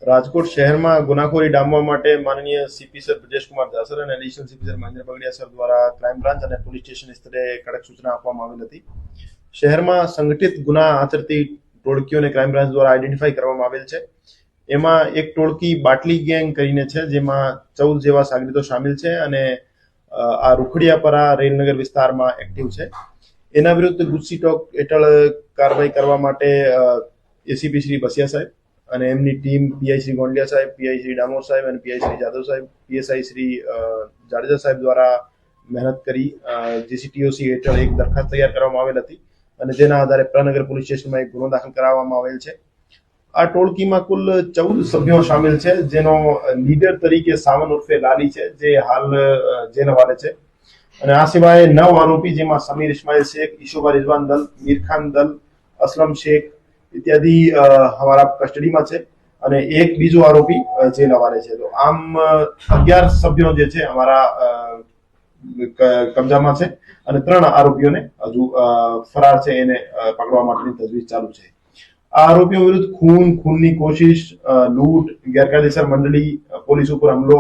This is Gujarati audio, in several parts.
રાજકોટ શહેરમાં ગુનાખોરી ડામવા માટે માનનીય સીપી સર બ્રજેશકુમાર જાસર અને additional CP sir Mahendra Bagdiya sir દ્વારા ક્રાઇમ બ્રાન્ચ અને પોલીસ સ્ટેશન સ્તરે કડક સૂચના આપવામાં આવેલ હતી. શહેરમાં સંગઠિત ગુના આચરતી ટોળકીઓને ક્રાઇમ બ્રાન્ચ દ્વારા આઈડેન્ટિફાઈ કરવામાં આવેલ છે. એમાં એક ટોળકી બાટલી ગેંગ કરીને છે, જેમાં 14 જેવા સાગરીતો સામેલ છે અને આ રૂખડિયાપરા રેલનગર વિસ્તારમાં એક્ટિવ છે. એના વિરુદ્ધ ગુસ્સી ટોક હેઠળ કાર્યવાહી કરવા માટે એસીપી શ્રી બસિયા સાહેબ અને એમની ટીમ પીઆઈ શ્રી ગોંડલિયા સાહેબ, પીઆઈ શ્રી ડામોર સાહેબ અને પીઆઈ શ્રી જાદવ સાહેબ, પીએસઆઈ શ્રી જાડેજા સાહેબ દ્વારા મહેનત કરી જીસીટીઓસી હેઠળ એક દરખાસ્ત તૈયાર કરવામાં આવેલ હતી અને જેના આધારે પ્રનગર પોલીસ સ્ટેશનમાં એક ગુનો દાખલ કરાવવામાં આવેલ છે. આ ટોળકીમાં કુલ 14 સભ્યો સામેલ છે, જેનો લીડર તરીકે સાવન ઉર્ફે લાલી છે, જે હાલ જેલ હવાલે છે. અને આ સિવાય 9 આરોપી, જેમાં સમીર ઇસ્માઇલ શેખ, ઈશુબા રિઝવાન દલ, મીરખાન દલ, અસલમ શેખ ઇત્યાદિ हमारा કસ્ટડીમાં છે અને એક બીજો આરોપી જેલ હવાલે છે. તો આમ 11 સભ્યો જે છે અમારા કબજામાં છે અને 3 આરોપીઓને હજુ ફરાર છે, એને પકડવા માટેની તજવીજ ચાલુ છે. આ આરોપીઓ વિરુદ્ધ ખૂનની કોશિશ, લૂંટ, ગેરકાયદેસર મંડળી, પોલીસ ઉપર હુમલો,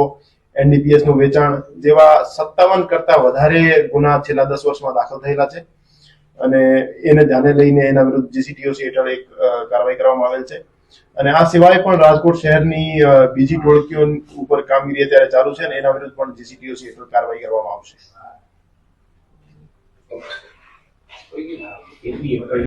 એનડીપીએસ નું વેચાણ જેવા 57 કરતા વધારે ગુના છેલ્લા 10 વર્ષમાં દાખલ થયેલા છે અને એને ધ્યાને લઈને એના વિરુદ્ધ જીસીટીઓસી હેઠળ એક કાર્યવાહી કરવામાં આવેલ છે. અને આ સિવાય પણ રાજકોટ શહેરની બીજી ટોળકીઓ ઉપર કામગીરી અત્યારે ચાલુ છે અને એના વિરુદ્ધ પણ જીસીટીઓસી હેઠળ કાર્યવાહી કરવામાં આવશે.